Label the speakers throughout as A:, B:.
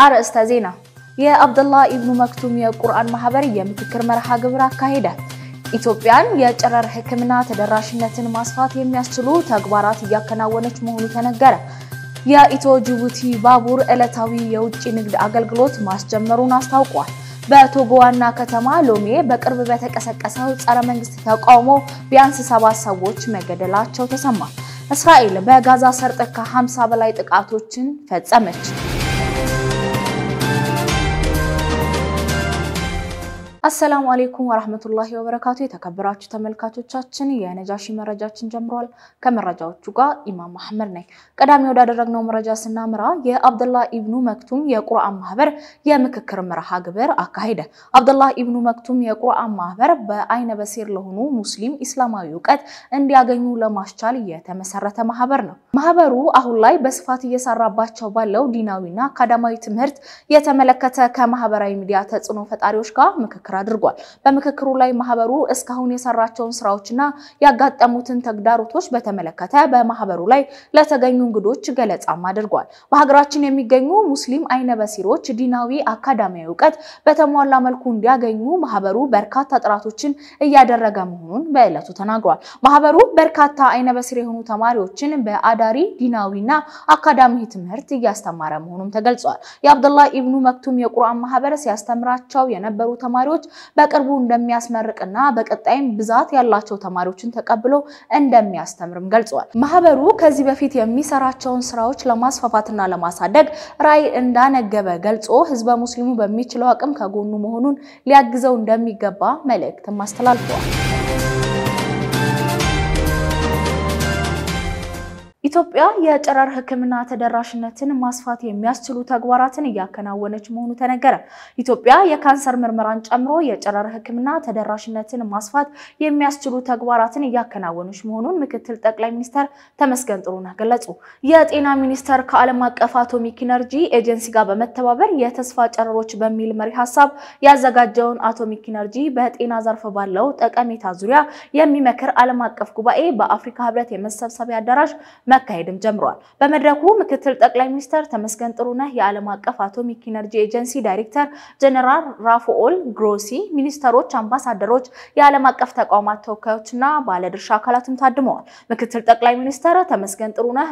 A: አርዕስተ ዜና የአብዱላህ ኢብኑ መክቱም የቁርአን ማህበር የምክክር መርሃ ግብር አካሄደ። ኢትዮጵያን የጨረር ህክምና ተደራሽነትን ማስፋት የሚያስችሉ ተግባራት እያከናወነች መሆኑ ተነገረ። የኢትዮ ጅቡቲ ባቡር ዕለታዊ የውጭ ንግድ አገልግሎት ማስጀመሩን አስታውቋል። በቶጎ ዋና ከተማ ሎሜ በቅርብ በተቀሰቀሰው ጸረ መንግስት ተቃውሞ ቢያንስ 7 ሰዎች መገደላቸው ተሰማ። እስራኤል በጋዛ ሰርጥ ከ50 በላይ ጥቃቶችን ፈጸመች። አሰላሙ አለይኩም ወራህመቱላሂ ወበረካቱ የተከበራችሁ ተመልካቾቻችን የነጃሺ መረጃችን ጀምሯል። ከመረጃዎቹ ጋር ኢማም መሐመድ ነኝ። ቀዳሚ ወዳደረግነው መረጃ ስናመራ የአብዱላህ ኢብኑ መክቱም የቁርአን ማህበር የምክክር መርሃ ግብር አካሄደ። አብዱላህ ኢብኑ መክቱም የቁርአን ማህበር በአይነ በሲር ለሆኑ ሙስሊም እስላማዊ ዕውቀት እንዲያገኙ ለማስቻል የተመሰረተ ማህበር ነው። ማህበሩ አሁን ላይ በስፋት እየሰራባቸው ባለው ዲናዊና አካዳሚያዊ ትምህርት የተመለከተ ከማህበራዊ ሚዲያ ተጽዕኖ ፈጣሪዎች ጋር ምክክር አድርጓል። በምክክሩ ላይ ማህበሩ እስካሁን የሰራቸውን ስራዎችና ያጋጠሙትን ተግዳሮቶች በተመለከተ በማህበሩ ላይ ለተገኙ እንግዶች ገለጻም አድርጓል። በሀገራችን የሚገኙ ሙስሊም አይነ በሲሮች ዲናዊ አካዳሚያዊ ዕውቀት በተሟላ መልኩ እንዲያገኙ ማህበሩ በርካታ ጥረቶችን እያደረገ መሆኑን በእለቱ ተናግሯል። ማህበሩ በርካታ አይነ በሲር የሆኑ ተማሪዎችን በአዳሪ ዲናዊና አካዳሚያዊ ትምህርት እያስተማረ መሆኑን ተገልጿል። የአብዱላህ ኢብኑ መክቱም የቁርአን ማህበር ሲያስተምራቸው የነበሩ ተማሪዎች በቅርቡ እንደሚያስመርቅና በቀጣይም ብዛት ያላቸው ተማሪዎችን ተቀብሎ እንደሚያስተምርም ገልጿል። ማህበሩ ከዚህ በፊት የሚሰራቸውን ስራዎች ለማስፋፋትና ለማሳደግ ራዕይ እንዳነገበ ገልጾ ህዝበ ሙስሊሙ በሚችለው አቅም ከጎኑ መሆኑን ሊያግዘው እንደሚገባ መልእክትም አስተላልፏል። ኢትዮጵያ የጨረር ህክምና ተደራሽነትን ማስፋት የሚያስችሉ ተግባራትን እያከናወነች መሆኑ ተነገረ። ኢትዮጵያ የካንሰር ምርመራን ጨምሮ የጨረር ህክምና ተደራሽነትን ማስፋት የሚያስችሉ ተግባራትን እያከናወነች መሆኑን ምክትል ጠቅላይ ሚኒስትር ተመስገን ጥሩነህ ገለጹ። የጤና ሚኒስቴር ከዓለም አቀፍ አቶሚክ ኢነርጂ ኤጀንሲ ጋር በመተባበር የተስፋ ጨረሮች በሚል መሪ ሐሳብ ያዘጋጀውን አቶሚክ ኢነርጂ በጤና ዘርፍ ባለው ጠቀሜታ ዙሪያ የሚመክር ዓለም አቀፍ ጉባኤ በአፍሪካ ህብረት የመሰብሰቢያ አዳራሽ መካሄድም ጀምሯል። በመድረኩ ምክትል ጠቅላይ ሚኒስትር ተመስገን ጥሩነህ፣ የዓለም አቀፍ አቶሚክ ኢነርጂ ኤጀንሲ ዳይሬክተር ጀነራል ራፋኤል ግሮሲ፣ ሚኒስትሮች፣ አምባሳደሮች፣ የዓለም አቀፍ ተቋማት ተወካዮችና ባለድርሻ አካላትም ታድመዋል። ምክትል ጠቅላይ ሚኒስትር ተመስገን ጥሩነህ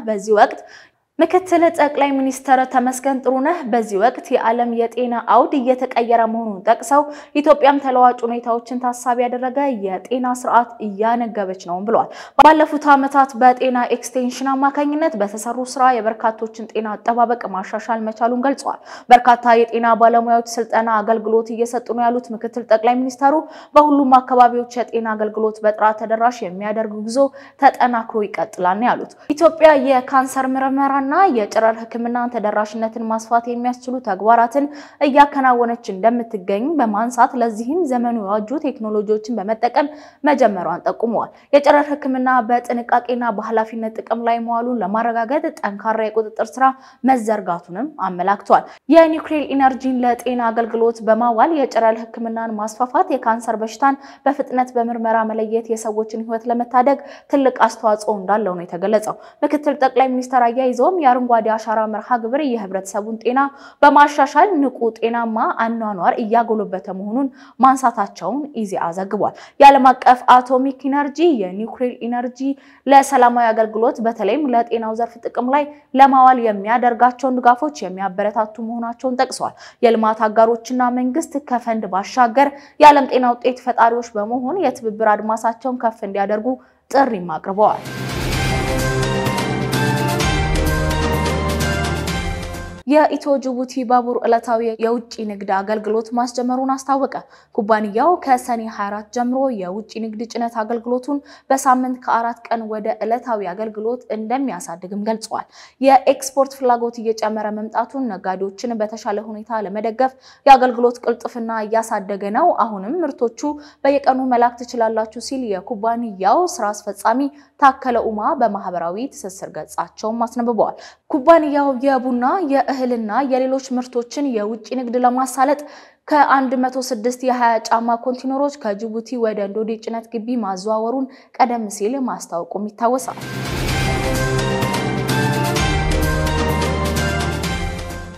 A: በዚህ ወቅት የዓለም የጤና አውድ እየተቀየረ መሆኑን ጠቅሰው ኢትዮጵያም ተለዋጭ ሁኔታዎችን ታሳቢ ያደረገ የጤና ስርዓት እያነገበች ነው ብለዋል። ባለፉት ዓመታት በጤና ኤክስቴንሽን አማካኝነት በተሰሩ ስራ የበርካቶችን ጤና አጠባበቅ ማሻሻል መቻሉን ገልጸዋል። በርካታ የጤና ባለሙያዎች ስልጠና አገልግሎት እየሰጡ ነው ያሉት ምክትል ጠቅላይ ሚኒስትሩ በሁሉም አካባቢዎች የጤና አገልግሎት በጥራት ተደራሽ የሚያደርግ ጉዞ ተጠናክሮ ይቀጥላል ነው ያሉት። ኢትዮጵያ የካንሰር ምርመራ የጨረር ህክምና ተደራሽነትን ማስፋት የሚያስችሉ ተግባራትን እያከናወነች እንደምትገኝ በማንሳት ለዚህም ዘመኑ የዋጁ ቴክኖሎጂዎችን በመጠቀም መጀመሯን ጠቁመዋል። የጨረር ህክምና በጥንቃቄና በኃላፊነት ጥቅም ላይ መዋሉን ለማረጋገጥ ጠንካራ የቁጥጥር ስራ መዘርጋቱንም አመላክቷል። የኒውክሌር ኢነርጂን ለጤና አገልግሎት በማዋል የጨረር ህክምናን ማስፋፋት የካንሰር በሽታን በፍጥነት በምርመራ መለየት የሰዎችን ህይወት ለመታደግ ትልቅ አስተዋጽኦ እንዳለው ነው የተገለጸው። ምክትል ጠቅላይ ሚኒስትር አያይዘው የአረንጓዴ አሻራ መርሃ ግብር የህብረተሰቡን ጤና በማሻሻል ንቁ ጤናማ አኗኗር እያጎለበተ መሆኑን ማንሳታቸውን ኢዜአ ዘግቧል። የዓለም አቀፍ አቶሚክ ኢነርጂ የኒውክሌር ኢነርጂ ለሰላማዊ አገልግሎት በተለይም ለጤናው ዘርፍ ጥቅም ላይ ለማዋል የሚያደርጋቸውን ድጋፎች የሚያበረታቱ መሆናቸውን ጠቅሰዋል። የልማት አጋሮችና መንግስት ከፈንድ ባሻገር የዓለም ጤና ውጤት ፈጣሪዎች በመሆን የትብብር አድማሳቸውን ከፍ እንዲያደርጉ ጥሪም አቅርበዋል። የኢትዮ ጅቡቲ ባቡር ዕለታዊ የውጭ ንግድ አገልግሎት ማስጀመሩን አስታወቀ። ኩባንያው ከሰኔ 24 ጀምሮ የውጭ ንግድ ጭነት አገልግሎቱን በሳምንት ከ4 ቀን ወደ ዕለታዊ አገልግሎት እንደሚያሳድግም ገልጿል። የኤክስፖርት ፍላጎት እየጨመረ መምጣቱን ነጋዴዎችን በተሻለ ሁኔታ ለመደገፍ የአገልግሎት ቅልጥፍና እያሳደገ ነው። አሁንም ምርቶቹ በየቀኑ መላክ ትችላላችሁ ሲል የኩባንያው ስራ አስፈጻሚ ታከለ ኡማ በማህበራዊ ትስስር ገጻቸው አስነብበዋል። ኩባንያው የቡና የእህልና የሌሎች ምርቶችን የውጭ ንግድ ለማሳለጥ ከ106 የ20 ጫማ ኮንቴነሮች ከጅቡቲ ወደ እንዶዴ ጭነት ግቢ ማዘዋወሩን ቀደም ሲል ማስታወቁም ይታወሳል።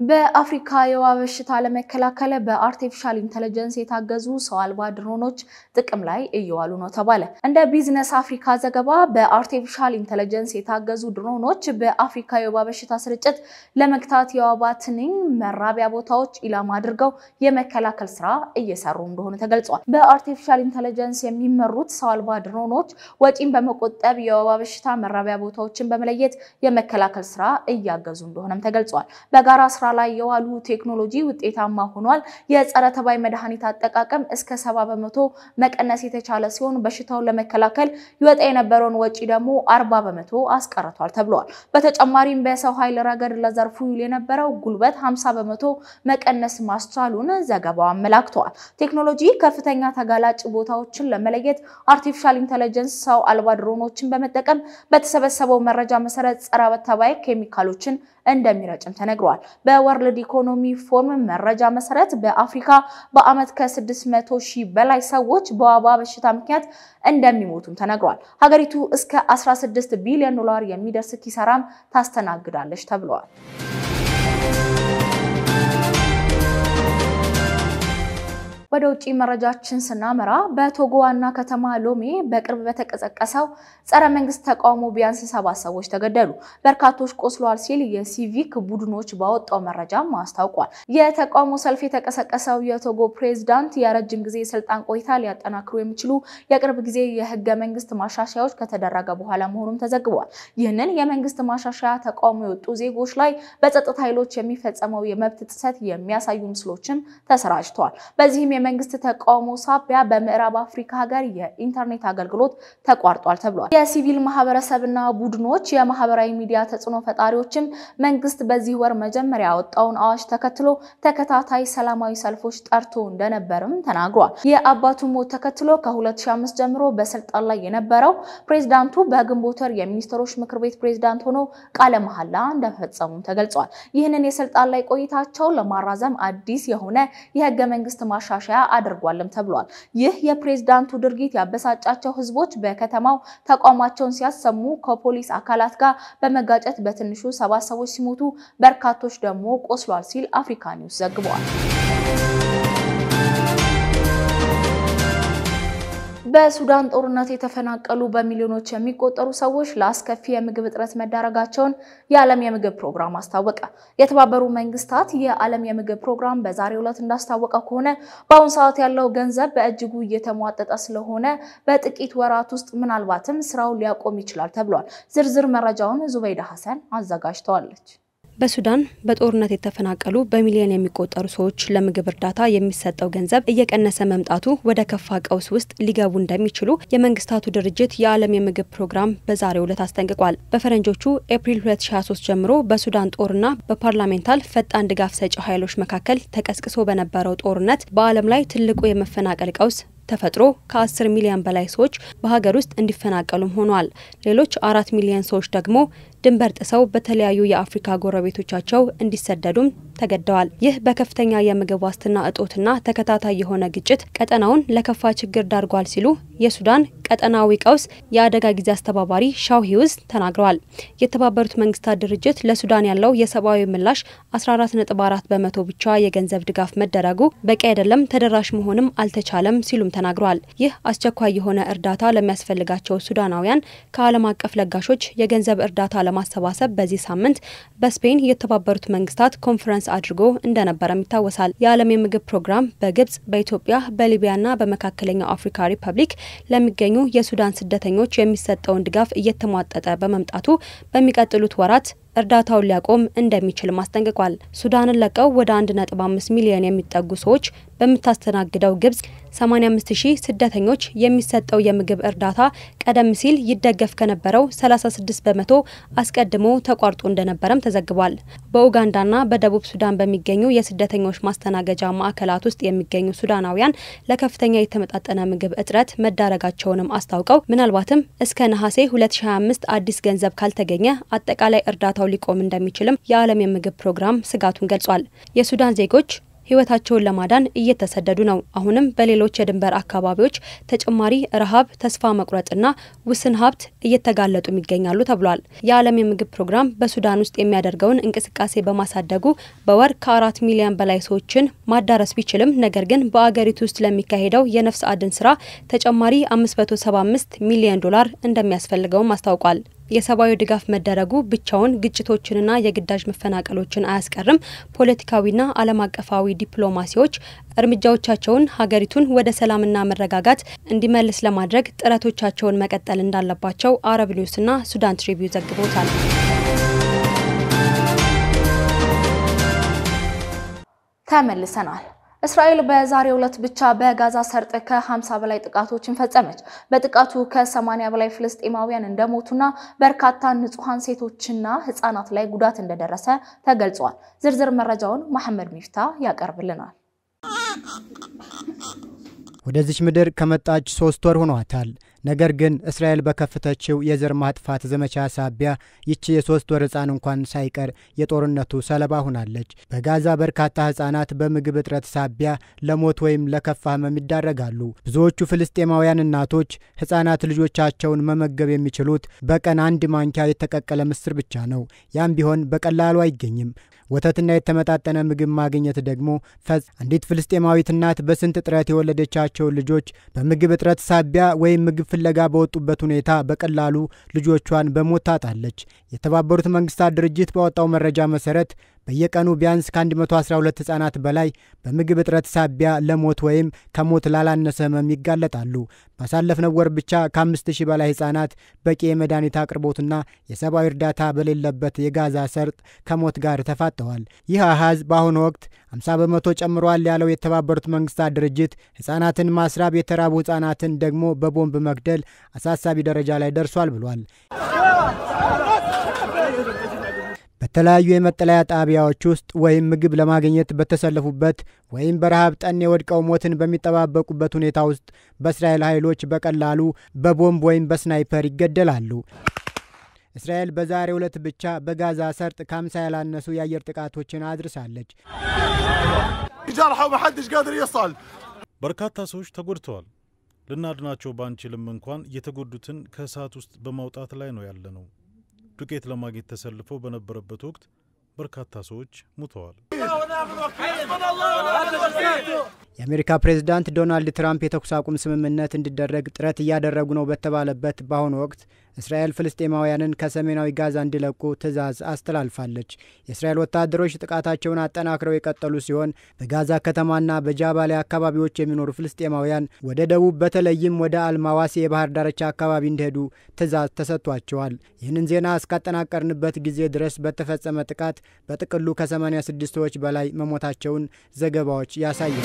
A: በአፍሪካ የወባ በሽታ ለመከላከል በአርቲፊሻል ኢንተለጀንስ የታገዙ ሰው አልባ ድሮኖች ጥቅም ላይ እየዋሉ ነው ተባለ። እንደ ቢዝነስ አፍሪካ ዘገባ በአርቲፊሻል ኢንተለጀንስ የታገዙ ድሮኖች በአፍሪካ የወባ በሽታ ስርጭት ለመግታት የወባ ትንኝ መራቢያ ቦታዎች ኢላማ አድርገው የመከላከል ስራ እየሰሩ እንደሆነ ተገልጿል። በአርቲፊሻል ኢንተለጀንስ የሚመሩት ሰው አልባ ድሮኖች ወጪን በመቆጠብ የወባ በሽታ መራቢያ ቦታዎችን በመለየት የመከላከል ስራ እያገዙ እንደሆነም ተገልጿል። በጋራ ስራ ላይ የዋሉ ቴክኖሎጂ ውጤታማ ሆኗል። የጸረ ተባይ መድኃኒት አጠቃቀም እስከ 70% መቀነስ የተቻለ ሲሆን በሽታውን ለመከላከል ይወጣ የነበረውን ወጪ ደግሞ 40% አስቀርቷል ተብሏል። በተጨማሪም በሰው ኃይል ረገድ ለዘርፉ ይውል የነበረው ጉልበት 50% መቀነስ ማስቻሉን ዘገባው አመላክቷል። ቴክኖሎጂ ከፍተኛ ተጋላጭ ቦታዎችን ለመለየት አርቲፊሻል ኢንተለጀንስ ሰው አልባ ድሮኖችን በመጠቀም በተሰበሰበው መረጃ መሰረት ጸረ ተባይ ኬሚካሎችን እንደሚረጭም ተነግሯል። በወርልድ ኢኮኖሚ ፎርም መረጃ መሰረት በአፍሪካ በአመት ከ600,000 በላይ ሰዎች በወባ በሽታ ምክንያት እንደሚሞቱም ተነግሯል። ሀገሪቱ እስከ 16 ቢሊዮን ዶላር የሚደርስ ኪሳራም ታስተናግዳለች ተብሏል። ወደ ውጪ መረጃችን ስናመራ በቶጎ ዋና ከተማ ሎሜ በቅርብ በተቀሰቀሰው ጸረ መንግስት ተቃውሞ ቢያንስ 7 ሰዎች ተገደሉ፣ በርካቶች ቆስለዋል ሲል የሲቪክ ቡድኖች ባወጣው መረጃ አስታውቋል። የተቃውሞ ሰልፍ የተቀሰቀሰው የቶጎ ፕሬዝዳንት የረጅም ጊዜ ስልጣን ቆይታ ሊያጠናክሩ የሚችሉ የቅርብ ጊዜ የህገ መንግስት ማሻሻያዎች ከተደረገ በኋላ መሆኑም ተዘግቧል። ይህንን የመንግስት ማሻሻያ ተቃውሞ የወጡ ዜጎች ላይ በጸጥታ ኃይሎች የሚፈጸመው የመብት ጥሰት የሚያሳዩ ምስሎችም ተሰራጭተዋል። በዚህም የመንግስት ተቃውሞ ሳቢያ በምዕራብ አፍሪካ ሀገር የኢንተርኔት አገልግሎት ተቋርጧል ተብሏል። የሲቪል ማህበረሰብና ቡድኖች የማህበራዊ ሚዲያ ተጽዕኖ ፈጣሪዎችም መንግስት በዚህ ወር መጀመሪያ ያወጣውን አዋጅ ተከትሎ ተከታታይ ሰላማዊ ሰልፎች ጠርቶ እንደነበርም ተናግሯል። የአባቱ ሞት ተከትሎ ከ2005 ጀምሮ በስልጣን ላይ የነበረው ፕሬዝዳንቱ በግንቦት ወር የሚኒስትሮች ምክር ቤት ፕሬዝዳንት ሆነው ቃለ መሐላ እንደፈጸሙ ተገልጿል። ይህንን የስልጣን ላይ ቆይታቸው ለማራዘም አዲስ የሆነ የህገ መንግስት ማሻሻያ አድርጓልም ተብሏል። ይህ የፕሬዝዳንቱ ድርጊት ያበሳጫቸው ህዝቦች በከተማው ተቃውሟቸውን ሲያሰሙ ከፖሊስ አካላት ጋር በመጋጨት በትንሹ 7 ሰዎች ሲሞቱ በርካቶች ደግሞ ቆስሏል ሲል አፍሪካ ኒውስ ዘግቧል። በሱዳን ጦርነት የተፈናቀሉ በሚሊዮኖች የሚቆጠሩ ሰዎች ለአስከፊ የምግብ እጥረት መዳረጋቸውን የዓለም የምግብ ፕሮግራም አስታወቀ። የተባበሩት መንግስታት የዓለም የምግብ ፕሮግራም በዛሬው ዕለት እንዳስታወቀው ከሆነ በአሁን ሰዓት ያለው ገንዘብ በእጅጉ እየተሟጠጠ ስለሆነ በጥቂት ወራት ውስጥ ምናልባትም ስራው ሊያቆም ይችላል ተብሏል። ዝርዝር መረጃውን ዙበይዳ ሐሰን አዘጋጅተዋለች።
B: በሱዳን በጦርነት የተፈናቀሉ በሚሊዮን የሚቆጠሩ ሰዎች ለምግብ እርዳታ የሚሰጠው ገንዘብ እየቀነሰ መምጣቱ ወደ ከፋ ቀውስ ውስጥ ሊገቡ እንደሚችሉ የመንግስታቱ ድርጅት የዓለም የምግብ ፕሮግራም በዛሬው ዕለት አስጠንቅቋል። በፈረንጆቹ ኤፕሪል 2023 ጀምሮ በሱዳን ጦርና በፓርላሜንታል ፈጣን ድጋፍ ሰጪ ኃይሎች መካከል ተቀስቅሶ በነበረው ጦርነት በዓለም ላይ ትልቁ የመፈናቀል ቀውስ ተፈጥሮ ከ10 ሚሊዮን በላይ ሰዎች በሀገር ውስጥ እንዲፈናቀሉም ሆኗል። ሌሎች 4 ሚሊዮን ሰዎች ደግሞ ድንበር ጥሰው በተለያዩ የአፍሪካ ጎረቤቶቻቸው እንዲሰደዱም ተገደዋል። ይህ በከፍተኛ የምግብ ዋስትና እጦትና ተከታታይ የሆነ ግጭት ቀጠናውን ለከፋ ችግር ዳርጓል ሲሉ የሱዳን ቀጠናዊ ቀውስ የአደጋ ጊዜ አስተባባሪ ሻው ሂውዝ ተናግረዋል። የተባበሩት መንግስታት ድርጅት ለሱዳን ያለው የሰብአዊ ምላሽ 14.4% ብቻ የገንዘብ ድጋፍ መደረጉ በቂ አይደለም፣ ተደራሽ መሆንም አልተቻለም ሲሉም ተናግረዋል። ይህ አስቸኳይ የሆነ እርዳታ ለሚያስፈልጋቸው ሱዳናውያን ከዓለም አቀፍ ለጋሾች የገንዘብ እርዳታ ለማሰባሰብ በዚህ ሳምንት በስፔን የተባበሩት መንግስታት ኮንፈረንስ አድርጎ እንደነበረም ይታወሳል። የዓለም የምግብ ፕሮግራም በግብጽ፣ በኢትዮጵያ፣ በሊቢያና በመካከለኛው አፍሪካ ሪፐብሊክ ለሚገኙ የሱዳን ስደተኞች የሚሰጠውን ድጋፍ እየተሟጠጠ በመምጣቱ በሚቀጥሉት ወራት እርዳታውን ሊያቆም እንደሚችል ማስጠንቀቋል። ሱዳንን ለቀው ወደ 1.5 ሚሊዮን የሚጠጉ ሰዎች በመታስተናግደው ግብጽ 85000 ስደተኞች የሚሰጠው የምግብ እርዳታ ቀደም ሲል ይደገፍ ከነበረው 36% አስቀድሞ ተቋርጦ እንደነበረም ተዘግቧል። በኡጋንዳና በደቡብ ሱዳን በሚገኙ የስደተኞች ማስተናገጃ ማዕከላት ውስጥ የሚገኙ ሱዳናውያን ለከፍተኛ የተመጣጠነ ምግብ እጥረት መዳረጋቸውንም አስታውቀው ምናልባትም እስከ ነሐሴ 2025 አዲስ ገንዘብ ካልተገኘ አጠቃላይ እርዳታው ሊቆም እንደሚችልም የዓለም የምግብ ፕሮግራም ስጋቱን ገልጿል። የሱዳን ዜጎች ህይወታቸውን ለማዳን እየተሰደዱ ነው። አሁንም በሌሎች የድንበር አካባቢዎች ተጨማሪ ረሃብ፣ ተስፋ መቁረጥና ውስን ሀብት እየተጋለጡ ይገኛሉ ተብሏል። የዓለም የምግብ ፕሮግራም በሱዳን ውስጥ የሚያደርገውን እንቅስቃሴ በማሳደጉ በወር ከ4 ሚሊዮን በላይ ሰዎችን ማዳረስ ቢችልም ነገር ግን በአገሪቱ ውስጥ ለሚካሄደው የነፍስ አድን ስራ ተጨማሪ $575 ሚሊዮን እንደሚያስፈልገው አስታውቋል። የሰብአዊ ድጋፍ መደረጉ ብቻውን ግጭቶችንና የግዳጅ መፈናቀሎችን አያስቀርም። ፖለቲካዊና ዓለም አቀፋዊ ዲፕሎማሲዎች እርምጃዎቻቸውን ሀገሪቱን ወደ ሰላምና መረጋጋት እንዲመልስ ለማድረግ ጥረቶቻቸውን መቀጠል እንዳለባቸው አረብ ኒውስና ሱዳን ትሪቢዩን ዘግበውታል።
A: ተመልሰናል። እስራኤል በዛሬው ዕለት ብቻ በጋዛ ሰርጥ ከ50 በላይ ጥቃቶችን ፈጸመች። በጥቃቱ ከ80 በላይ ፍልስጤማውያን እንደሞቱና በርካታ ንጹሃን ሴቶችና ህፃናት ላይ ጉዳት እንደደረሰ ተገልጿል። ዝርዝር መረጃውን መሐመድ ሚፍታ ያቀርብልናል።
C: ወደዚች ምድር ከመጣች 3 ወር ሆኗታል። ነገር ግን እስራኤል በከፈተችው የዘር ማጥፋት ዘመቻ ሳቢያ ይቺ የ3 ወር ህፃን እንኳን ሳይቀር የጦርነቱ ሰለባ ሆናለች። በጋዛ በርካታ ህፃናት በምግብ እጥረት ሳቢያ ለሞት ወይም ለከፋ ህመም ይዳረጋሉ። ብዙዎቹ ፍልስጤማውያን እናቶች ህፃናት ልጆቻቸውን መመገብ የሚችሉት በቀን 1 ማንኪያ የተቀቀለ ምስር ብቻ ነው። ያም ቢሆን በቀላሉ አይገኝም። ወተትና የተመጣጠነ ምግብ ማግኘት ደግሞ አንዲት ፍልስጤማዊት እናት በስንት ጥረት የወለደቻቸው ልጆች በምግብ እጥረት ሳቢያ ወይም ምግብ ፍለጋ በወጡበት ሁኔታ በቀላሉ ልጆቿን በሞት ታጣለች። የተባበሩት መንግስታት ድርጅት ባወጣው መረጃ መሰረት በየቀኑ ቢያንስ ከ112 ህፃናት በላይ በምግብ እጥረት ሳቢያ ለሞት ወይም ከሞት ላላነሰ ህመም ይጋለጣሉ። ባሳለፍነው ወር ብቻ ከ5000 በላይ ህፃናት በቂ የመድኃኒት አቅርቦትና የሰብአዊ እርዳታ በሌለበት የጋዛ ሰርጥ ከሞት ጋር ተፋጠዋል። ይህ አሃዝ በአሁኑ ወቅት 50 በመቶ ጨምሯል ያለው የተባበሩት መንግስታት ድርጅት ህፃናትን ማስራብ፣ የተራቡ ህፃናትን ደግሞ በቦምብ መግደል አሳሳቢ ደረጃ ላይ ደርሷል ብሏል። በተለያዩ የመጠለያ ጣቢያዎች ውስጥ ወይም ምግብ ለማግኘት በተሰለፉበት ወይም በረሃብ ጠኔ ወድቀው ሞትን በሚጠባበቁበት ሁኔታ ውስጥ በእስራኤል ኃይሎች በቀላሉ በቦምብ ወይም በስናይፐር ይገደላሉ። እስራኤል በዛሬው ዕለት ብቻ በጋዛ ሰርጥ ከ50 ያላነሱ የአየር ጥቃቶችን አድርሳለች።
D: በርካታ ሰዎች ተጎድተዋል። ልናድናቸው ባንችልም እንኳን የተጎዱትን ከእሳት ውስጥ በማውጣት ላይ ነው ያለነው። ዱቄት ለማግኘት ተሰልፈው በነበረበት ወቅት በርካታ ሰዎች ሞተዋል።
C: የአሜሪካ ፕሬዝዳንት ዶናልድ ትራምፕ የተኩስ አቁም ስምምነት እንዲደረግ ጥረት እያደረጉ ነው በተባለበት በአሁኑ ወቅት እስራኤል ፍልስጤማውያንን ከሰሜናዊ ጋዛ እንዲለቁ ትዕዛዝ አስተላልፋለች። የእስራኤል ወታደሮች ጥቃታቸውን አጠናክረው የቀጠሉ ሲሆን በጋዛ ከተማና በጃባሊያ አካባቢዎች የሚኖሩ ፍልስጤማውያን ወደ ደቡብ በተለይም ወደ አልማዋሲ የባህር ዳርቻ አካባቢ እንዲሄዱ ትዕዛዝ ተሰጥቷቸዋል። ይህንን ዜና እስካጠናቀርንበት ጊዜ ድረስ በተፈጸመ ጥቃት በጥቅሉ ከ86 ሰዎች በላይ መሞታቸውን ዘገባዎች ያሳያሉ።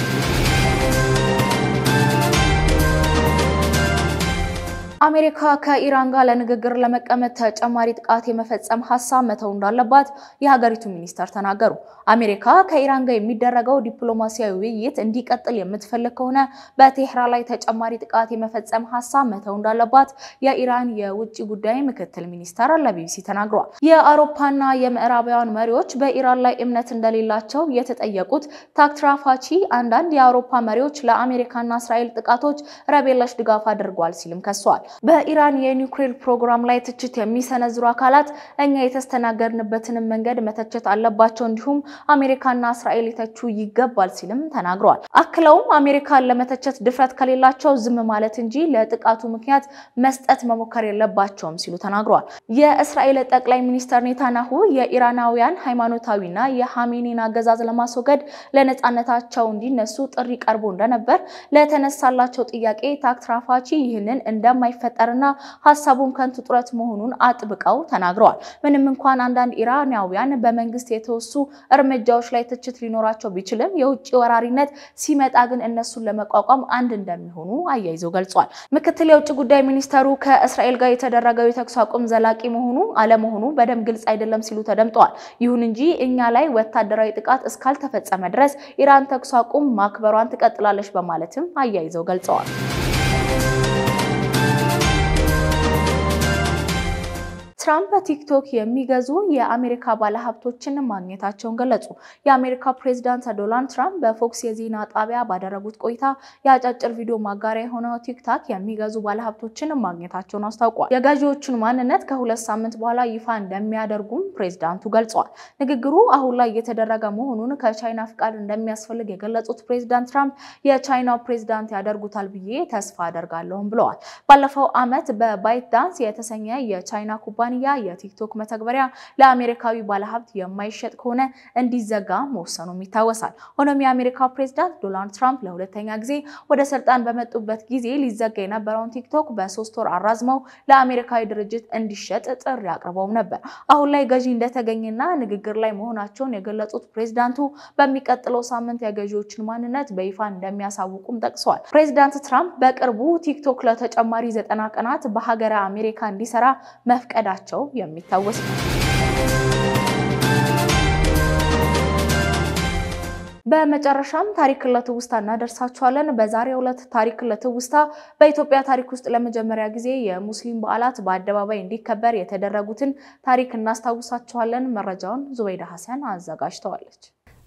A: አሜሪካ ከኢራን ጋር ለንግግር ለመቀመጥ ተጨማሪ ጥቃት የመፈጸም ሐሳብ መተው እንዳለባት የሀገሪቱ ሚኒስተር ተናገሩ። አሜሪካ ከኢራን ጋር የሚደረገው ዲፕሎማሲያዊ ውይይት እንዲቀጥል የምትፈልግ ከሆነ በቴህራን ላይ ተጨማሪ ጥቃት የመፈጸም ሐሳብ መተው እንዳለባት የኢራን የውጭ ጉዳይ ምክትል ሚኒስተር ለቢቢሲ ተናግረዋል። የአውሮፓና የምዕራባውያን መሪዎች በኢራን ላይ እምነት እንደሌላቸው የተጠየቁት ታክትራፋቺ አንዳንድ የአውሮፓ መሪዎች ለአሜሪካና እስራኤል ጥቃቶች ረብ የለሽ ድጋፍ አድርጓል ሲልም ከሷል። በኢራን የኒውክሌር ፕሮግራም ላይ ትችት የሚሰነዝሩ አካላት እኛ የተስተናገድንበትን መንገድ መተቸት አለባቸው፣ እንዲሁም አሜሪካና እስራኤል ሊተቹ ይገባል ሲልም ተናግረዋል። አክለውም አሜሪካን ለመተቸት ድፍረት ከሌላቸው ዝም ማለት እንጂ ለጥቃቱ ምክንያት መስጠት መሞከር የለባቸውም ሲሉ ተናግረዋል። የእስራኤል ጠቅላይ ሚኒስትር ኔታንያሁ የኢራናውያን ሃይማኖታዊና የሐሜኒን አገዛዝ ለማስወገድ ለነጻነታቸው እንዲነሱ ጥሪ ቀርቦ እንደነበር ለተነሳላቸው ጥያቄ ታክትራፋቺ ይህንን እንደማይፈጠርና ሐሳቡን ከንቱ ጥረት መሆኑን አጥብቀው ተናግረዋል። ምንም እንኳን አንዳንድ ኢራናውያን በመንግስት የተወሱ እርምጃዎች ላይ ትችት ሊኖራቸው ቢችልም የውጭ ወራሪነት ሲመጣ ግን እነሱን ለመቋቋም አንድ እንደሚሆኑ አያይዘው ገልጿል። ምክትል የውጭ ጉዳይ ሚኒስተሩ ከእስራኤል ጋር የተደረገው የተኩስ አቁም ዘላቂ መሆኑ አለመሆኑ በደንብ ግልጽ አይደለም ሲሉ ተደምጠዋል። ይሁን እንጂ እኛ ላይ ወታደራዊ ጥቃት እስካልተፈጸመ ድረስ ኢራን ተኩስ አቁም ማክበሯን ትቀጥላለች በማለትም አያይዘው ገልጸዋል። ትራምፕ በቲክቶክ የሚገዙ የአሜሪካ ባለሀብቶችን ማግኘታቸውን ገለጹ። የአሜሪካ ፕሬዝዳንት ዶናልድ ትራምፕ በፎክስ የዜና ጣቢያ ባደረጉት ቆይታ የአጫጭር ቪዲዮ ማጋሪያ የሆነው ቲክቶክ የሚገዙ ባለሀብቶችን ማግኘታቸውን አስታውቀዋል። የጋዢዎቹን ማንነት ከ2 ሳምንት በኋላ ይፋ እንደሚያደርጉም ፕሬዝዳንቱ ገልጸዋል። ንግግሩ አሁን ላይ እየተደረገ መሆኑን ከቻይና ፍቃድ እንደሚያስፈልግ የገለጹት ፕሬዝዳንት ትራምፕ የቻይናው ፕሬዝዳንት ያደርጉታል ብዬ ተስፋ አደርጋለሁም ብለዋል። ባለፈው ዓመት በባይትዳንስ የተሰኘ የቻይና ኩባንያ የቲክቶክ መተግበሪያ ለአሜሪካዊ ባለሀብት የማይሸጥ ከሆነ እንዲዘጋ መወሰኑም ይታወሳል። ሆኖም የአሜሪካ ፕሬዝዳንት ዶናልድ ትራምፕ ለሁለተኛ ጊዜ ወደ ስልጣን በመጡበት ጊዜ ሊዘጋ የነበረውን ቲክቶክ በ3 ወር አራዝመው ለአሜሪካዊ ድርጅት እንዲሸጥ ጥሪ አቅርበው ነበር። አሁን ላይ ገዢ እንደተገኘና ንግግር ላይ መሆናቸውን የገለጹት ፕሬዝዳንቱ በሚቀጥለው ሳምንት የገዢዎችን ማንነት በይፋ እንደሚያሳውቁም ጠቅሰዋል። ፕሬዝዳንት ትራምፕ በቅርቡ ቲክቶክ ለተጨማሪ 90 ቀናት በሀገረ አሜሪካ እንዲሰራ መፍቀዳቸው የሚታወስ ነው። በመጨረሻም ታሪክ ለትውስታ እናደርሳችኋለን። በዛሬው ዕለት ታሪክ ለትውስታ በኢትዮጵያ ታሪክ ውስጥ ለመጀመሪያ ጊዜ የሙስሊም በዓላት በአደባባይ እንዲከበር የተደረጉትን ታሪክ እናስታውሳችኋለን። መረጃውን ዙበይዳ ሐሰን አዘጋጅተዋለች።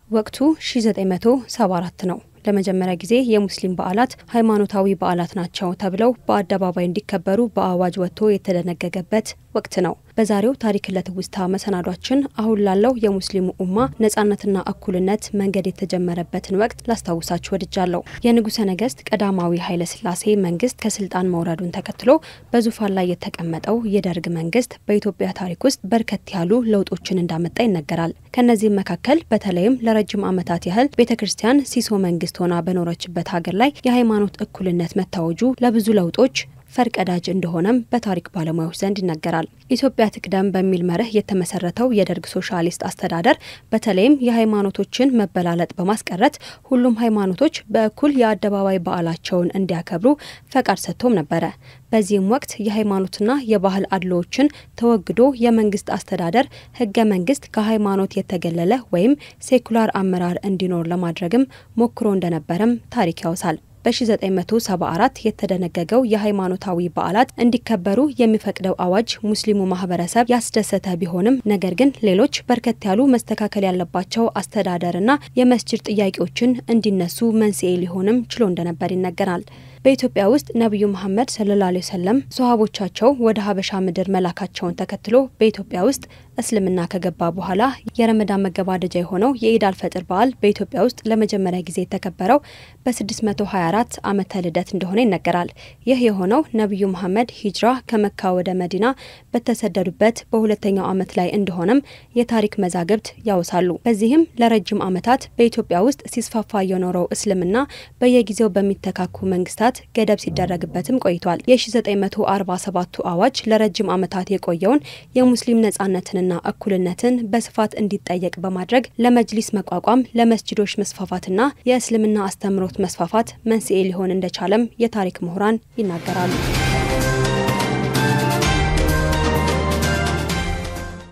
B: ወቅቱ 1974 ነው። ለመጀመሪያ ጊዜ የሙስሊም በዓላት ሃይማኖታዊ በዓላት ናቸው ተብለው በአደባባይ እንዲከበሩ በአዋጅ ወጥቶ የተደነገገበት ወቅት ነው። በዛሬው ታሪክ ለትውስታ መሰናዷችን አሁን ላለው የሙስሊሙ ኡማ ነጻነትና እኩልነት መንገድ የተጀመረበትን ወቅት ላስታውሳችሁ ወድጃለሁ። የንጉሠ ነገሥት ቀዳማዊ ኃይለ ሥላሴ መንግስት ከስልጣን መውረዱን ተከትሎ በዙፋን ላይ የተቀመጠው የደርግ መንግስት በኢትዮጵያ ታሪክ ውስጥ በርከት ያሉ ለውጦችን እንዳመጣ ይነገራል። ከነዚህም መካከል በተለይም ለረጅም ዓመታት ያህል ቤተክርስቲያን ሲሶ መንግስት ሆና በኖረችበት ሀገር ላይ የሃይማኖት እኩልነት መታወጁ ለብዙ ለውጦች ፈርቀዳጅ እንደሆነም በታሪክ ባለሙያዎች ዘንድ ይነገራል። ኢትዮጵያ ትቅደም በሚል መርህ የተመሰረተው የደርግ ሶሻሊስት አስተዳደር በተለይም የሃይማኖቶችን መበላለጥ በማስቀረት ሁሉም ሃይማኖቶች በእኩል የአደባባይ በዓላቸውን እንዲያከብሩ ፈቃድ ሰጥቶም ነበረ። በዚህም ወቅት የሃይማኖትና የባህል አድሎዎችን ተወግዶ የመንግስት አስተዳደር ህገ መንግስት ከሃይማኖት የተገለለ ወይም ሴኩላር አመራር እንዲኖር ለማድረግም ሞክሮ እንደነበረም ታሪክ ያውሳል። በ1974 የተደነገገው የሃይማኖታዊ በዓላት እንዲከበሩ የሚፈቅደው አዋጅ ሙስሊሙ ማህበረሰብ ያስደሰተ ቢሆንም ነገር ግን ሌሎች በርከት ያሉ መስተካከል ያለባቸው አስተዳደርና የመስጂድ ጥያቄዎችን እንዲነሱ መንስኤ ሊሆንም ችሎ እንደነበር ይነገራል። በኢትዮጵያ ውስጥ ነብዩ መሐመድ ሰለላሁ ዐለይሂ ወሰለም ሱሐቦቻቸው ወደ ሀበሻ ምድር መላካቸውን ተከትሎ በኢትዮጵያ ውስጥ እስልምና ከገባ በኋላ የረመዳን መገባደጃ የሆነው የኢድ አልፈጥር በዓል በኢትዮጵያ ውስጥ ለመጀመሪያ ጊዜ የተከበረው በ624 ዓመተ ልደት እንደሆነ ይነገራል። ይህ የሆነው ነብዩ መሐመድ ሂጅራ ከመካ ወደ መዲና በተሰደዱበት በሁለተኛው ዓመት ላይ እንደሆነም የታሪክ መዛግብት ያወሳሉ። በዚህም ለረጅም ዓመታት በኢትዮጵያ ውስጥ ሲስፋፋ የኖረው እስልምና በየጊዜው በሚተካኩ መንግስታት ገደብ ሲደረግበትም ቆይቷል። የ1947 አዋጅ ለረጅም ዓመታት የቆየውን የሙስሊም ነጻነትንና እኩልነትን በስፋት እንዲጠየቅ በማድረግ ለመጅሊስ መቋቋም፣ ለመስጂዶች መስፋፋትና የእስልምና አስተምሮት መስፋፋት መንስኤ ሊሆን እንደቻለም የታሪክ ምሁራን ይናገራሉ።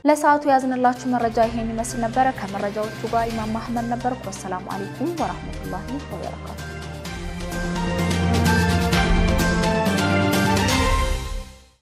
A: ለሰዓቱ ያዝንላችሁ መረጃ ይሄን ይመስል ነበር። ከመረጃዎቹ ጋር ኢማም አህመድ ነበርኩ። ሰላም አለይኩም ወራህመቱላሂ ወበረካቱ።